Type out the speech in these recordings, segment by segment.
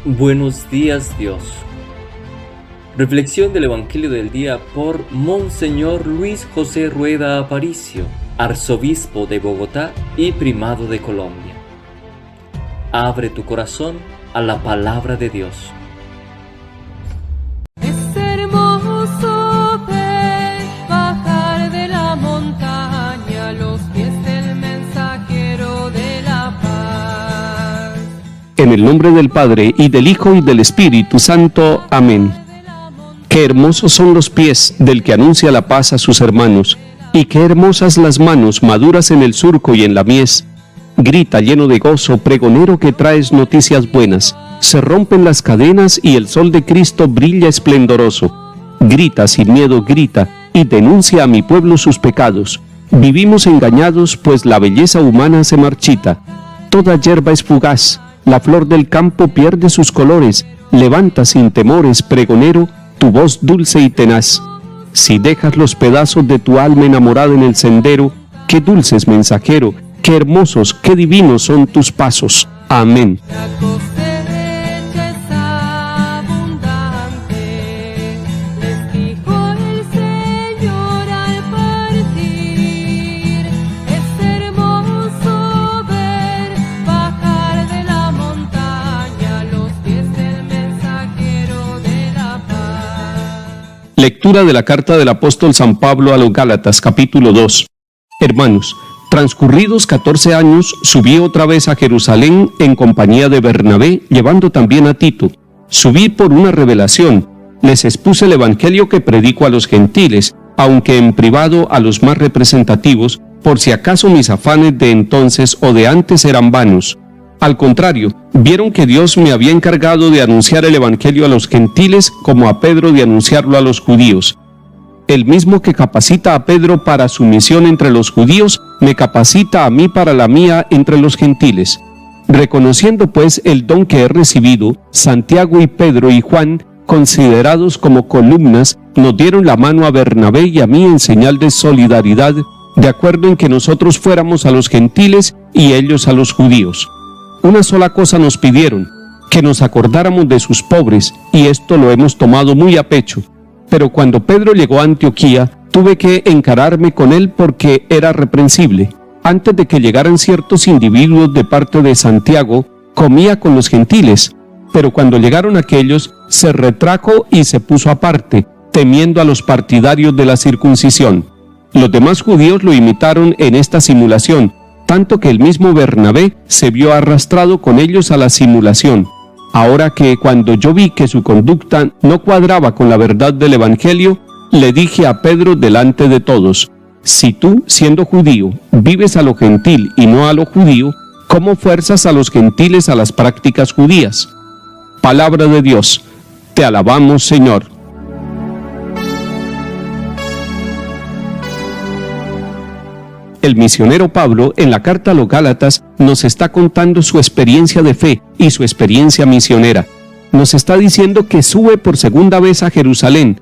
Buenos días, Dios. Reflexión del Evangelio del día por Monseñor Luis José Rueda Aparicio, arzobispo de Bogotá y primado de Colombia. Abre tu corazón a la palabra de Dios. Es hermoso ver bajar de la montaña los pies del mensajero de la paz. En el nombre del Padre, y del Hijo, y del Espíritu Santo. Amén. Qué hermosos son los pies del que anuncia la paz a sus hermanos, y qué hermosas las manos maduras en el surco y en la mies. Grita lleno de gozo, pregonero que traes noticias buenas. Se rompen las cadenas y el sol de Cristo brilla esplendoroso. Grita sin miedo, grita, y denuncia a mi pueblo sus pecados. Vivimos engañados, pues la belleza humana se marchita. Toda hierba es fugaz, la flor del campo pierde sus colores. Levanta sin temores, pregonero, tu voz dulce y tenaz. Si dejas los pedazos de tu alma enamorada en el sendero, qué dulces, mensajero, qué hermosos, qué divinos son tus pasos. Amén. La cosecha es abundante, les dijo el Señor al partir. Es hermoso ver bajar de la montaña los pies del mensajero de la paz. Lectura de la carta del apóstol San Pablo a los Gálatas, capítulo 2. Hermanos, transcurridos 14 años, subí otra vez a Jerusalén en compañía de Bernabé, llevando también a Tito. Subí por una revelación. Les expuse el evangelio que predico a los gentiles, aunque en privado a los más representativos, por si acaso mis afanes de entonces o de antes eran vanos. Al contrario, vieron que Dios me había encargado de anunciar el evangelio a los gentiles como a Pedro de anunciarlo a los judíos. El mismo que capacita a Pedro para su misión entre los judíos, me capacita a mí para la mía entre los gentiles. Reconociendo pues el don que he recibido, Santiago y Pedro y Juan, considerados como columnas, nos dieron la mano a Bernabé y a mí en señal de solidaridad, de acuerdo en que nosotros fuéramos a los gentiles y ellos a los judíos. Una sola cosa nos pidieron, que nos acordáramos de sus pobres, y esto lo hemos tomado muy a pecho. Pero cuando Pedro llegó a Antioquía, tuve que encararme con él porque era reprensible. Antes de que llegaran ciertos individuos de parte de Santiago, comía con los gentiles, pero cuando llegaron aquellos, se retrajo y se puso aparte, temiendo a los partidarios de la circuncisión. Los demás judíos lo imitaron en esta simulación, tanto que el mismo Bernabé se vio arrastrado con ellos a la simulación. Ahora que cuando yo vi que su conducta no cuadraba con la verdad del Evangelio, le dije a Pedro delante de todos: si tú, siendo judío, vives a lo gentil y no a lo judío, ¿cómo fuerzas a los gentiles a las prácticas judías? Palabra de Dios. Te alabamos, Señor. El misionero Pablo, en la carta a los Gálatas, nos está contando su experiencia de fe y su experiencia misionera. Nos está diciendo que sube por segunda vez a Jerusalén.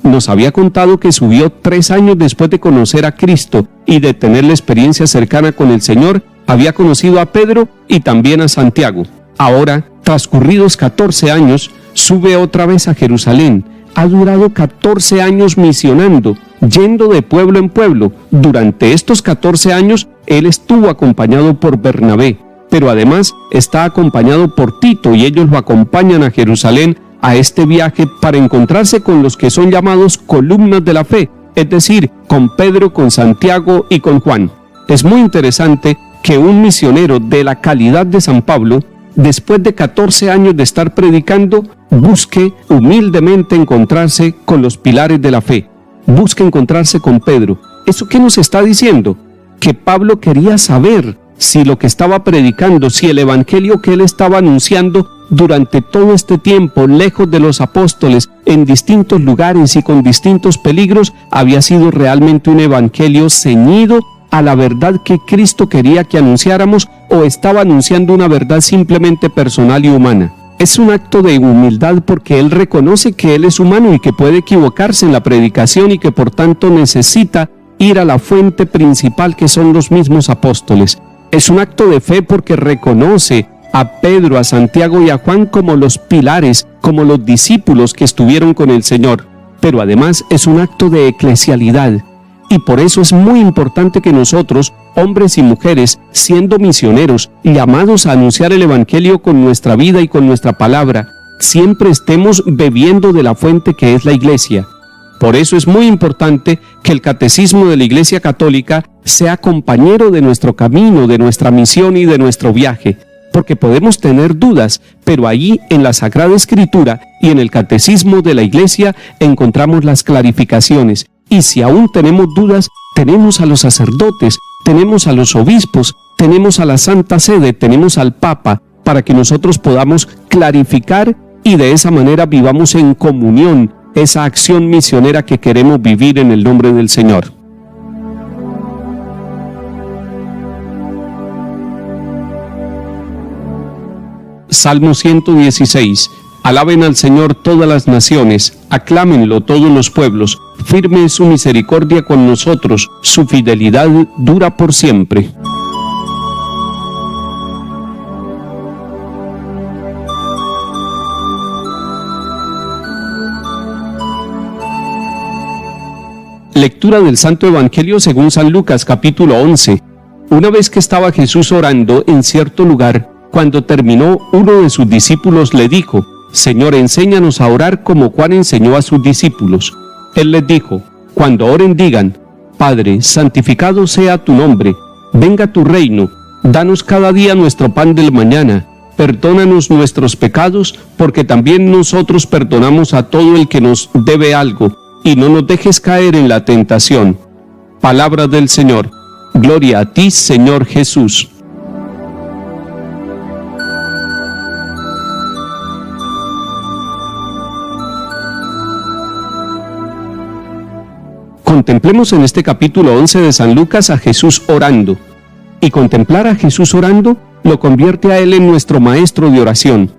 Nos había contado que subió 3 años después de conocer a Cristo y de tener la experiencia cercana con el Señor. Había conocido a Pedro y también a Santiago. Ahora, transcurridos 14 años, sube otra vez a Jerusalén. Ha durado 14 años misionando, yendo de pueblo en pueblo. Durante estos 14 años, él estuvo acompañado por Bernabé, pero además está acompañado por Tito y ellos lo acompañan a Jerusalén a este viaje para encontrarse con los que son llamados columnas de la fe, es decir, con Pedro, con Santiago y con Juan. Es muy interesante que un misionero de la calidad de San Pablo, después de 14 años de estar predicando, busque humildemente encontrarse con los pilares de la fe. Busque encontrarse con Pedro. ¿Eso qué nos está diciendo? Que Pablo quería saber si lo que estaba predicando, si el evangelio que él estaba anunciando durante todo este tiempo, lejos de los apóstoles, en distintos lugares y con distintos peligros, había sido realmente un evangelio ceñido a la verdad que Cristo quería que anunciáramos, o estaba anunciando una verdad simplemente personal y humana. Es un acto de humildad porque él reconoce que él es humano y que puede equivocarse en la predicación y que por tanto necesita ir a la fuente principal, que son los mismos apóstoles. Es un acto de fe porque reconoce a Pedro, a Santiago y a Juan como los pilares, como los discípulos que estuvieron con el Señor. Pero además es un acto de eclesialidad. Y por eso es muy importante que nosotros, hombres y mujeres, siendo misioneros, llamados a anunciar el Evangelio con nuestra vida y con nuestra palabra, siempre estemos bebiendo de la fuente que es la Iglesia. Por eso es muy importante que el catecismo de la Iglesia Católica sea compañero de nuestro camino, de nuestra misión y de nuestro viaje, porque podemos tener dudas, pero allí en la Sagrada Escritura y en el catecismo de la Iglesia encontramos las clarificaciones. Y si aún tenemos dudas, tenemos a los sacerdotes, tenemos a los obispos, tenemos a la Santa Sede, tenemos al Papa, para que nosotros podamos clarificar y de esa manera vivamos en comunión esa acción misionera que queremos vivir en el nombre del Señor. Salmo 116. Alaben al Señor todas las naciones, aclámenlo todos los pueblos. Firme es su misericordia con nosotros, su fidelidad dura por siempre. Lectura del Santo Evangelio según San Lucas, capítulo 11. Una vez que estaba Jesús orando en cierto lugar, cuando terminó, uno de sus discípulos le dijo: Señor, enséñanos a orar como Juan enseñó a sus discípulos. Él les dijo: cuando oren digan: Padre, santificado sea tu nombre, venga tu reino, danos cada día nuestro pan del mañana, perdónanos nuestros pecados, porque también nosotros perdonamos a todo el que nos debe algo, y no nos dejes caer en la tentación. Palabra del Señor. Gloria a ti, Señor Jesús. Contemplemos en este capítulo 11 de San Lucas a Jesús orando. Y contemplar a Jesús orando lo convierte a Él en nuestro maestro de oración.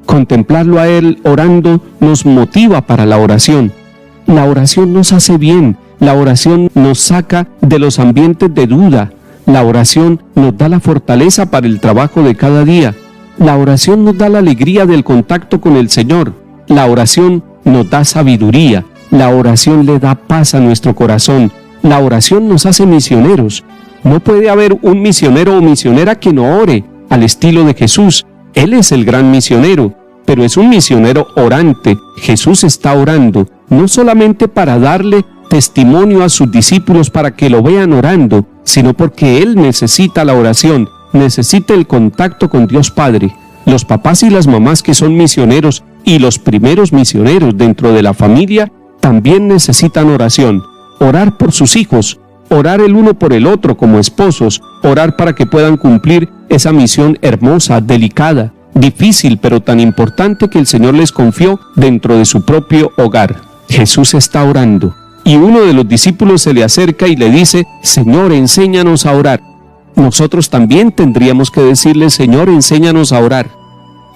Contemplarlo a Él orando nos motiva para la oración. La oración nos hace bien, la oración nos saca de los ambientes de duda, la oración nos da la fortaleza para el trabajo de cada día, la oración nos da la alegría del contacto con el Señor, la oración nos da sabiduría, la oración le da paz a nuestro corazón, la oración nos hace misioneros. No puede haber un misionero o misionera que no ore al estilo de Jesús. Él es el gran misionero, pero es un misionero orante. Jesús está orando, no solamente para darle testimonio a sus discípulos para que lo vean orando, sino porque Él necesita la oración, necesita el contacto con Dios Padre. Los papás y las mamás que son misioneros y los primeros misioneros dentro de la familia también necesitan oración. Orar por sus hijos, orar el uno por el otro como esposos, orar para que puedan cumplir esa misión hermosa, delicada, difícil, pero tan importante que el Señor les confió dentro de su propio hogar. Jesús está orando y uno de los discípulos se le acerca y le dice: Señor, enséñanos a orar. Nosotros también tendríamos que decirle: Señor, enséñanos a orar.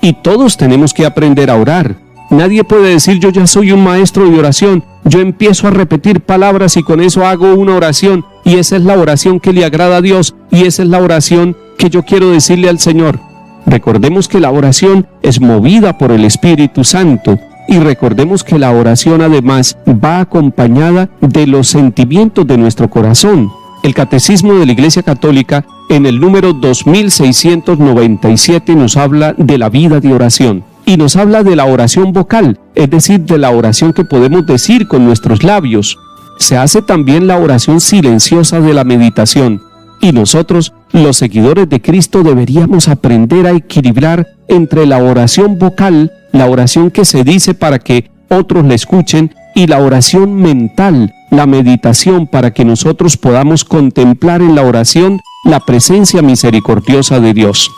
Y todos tenemos que aprender a orar. Nadie puede decir: yo ya soy un maestro de oración, yo empiezo a repetir palabras y con eso hago una oración, y esa es la oración que le agrada a Dios, y esa es la oración que yo quiero decirle al Señor. Recordemos que la oración es movida por el Espíritu Santo, y recordemos que la oración además va acompañada de los sentimientos de nuestro corazón. El Catecismo de la Iglesia Católica, en el número 2697, nos habla de la vida de oración. Y nos habla de la oración vocal, es decir, de la oración que podemos decir con nuestros labios. Se hace también la oración silenciosa de la meditación. Y nosotros, los seguidores de Cristo, deberíamos aprender a equilibrar entre la oración vocal, la oración que se dice para que otros la escuchen, y la oración mental, la meditación para que nosotros podamos contemplar en la oración la presencia misericordiosa de Dios.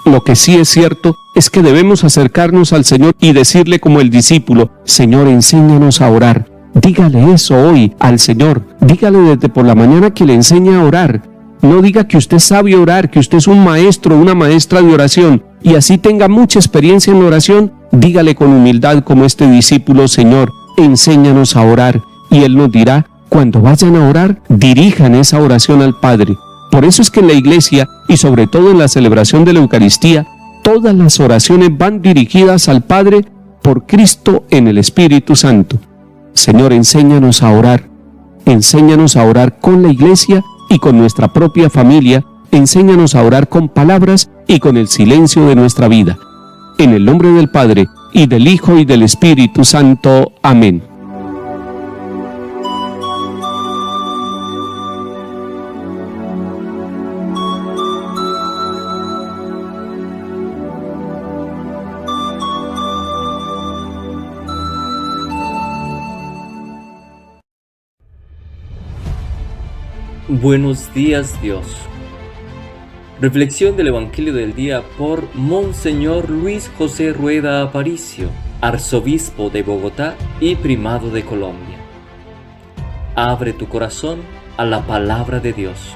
Lo que sí es cierto es que debemos acercarnos al Señor y decirle como el discípulo: Señor, enséñanos a orar. Dígale eso hoy al Señor. Dígale desde por la mañana que le enseñe a orar. No diga que usted sabe orar, que usted es un maestro o una maestra de oración y así tenga mucha experiencia en la oración. Dígale con humildad como este discípulo: Señor, enséñanos a orar. Y Él nos dirá: cuando vayan a orar, dirijan esa oración al Padre. Por eso es que en la Iglesia, y sobre todo en la celebración de la Eucaristía, todas las oraciones van dirigidas al Padre por Cristo en el Espíritu Santo. Señor, enséñanos a orar. Enséñanos a orar con la Iglesia y con nuestra propia familia. Enséñanos a orar con palabras y con el silencio de nuestra vida. En el nombre del Padre, y del Hijo, y del Espíritu Santo. Amén. Buenos días, Dios. Reflexión del Evangelio del día por Monseñor Luis José Rueda Aparicio, arzobispo de Bogotá y primado de Colombia. Abre tu corazón a la palabra de Dios.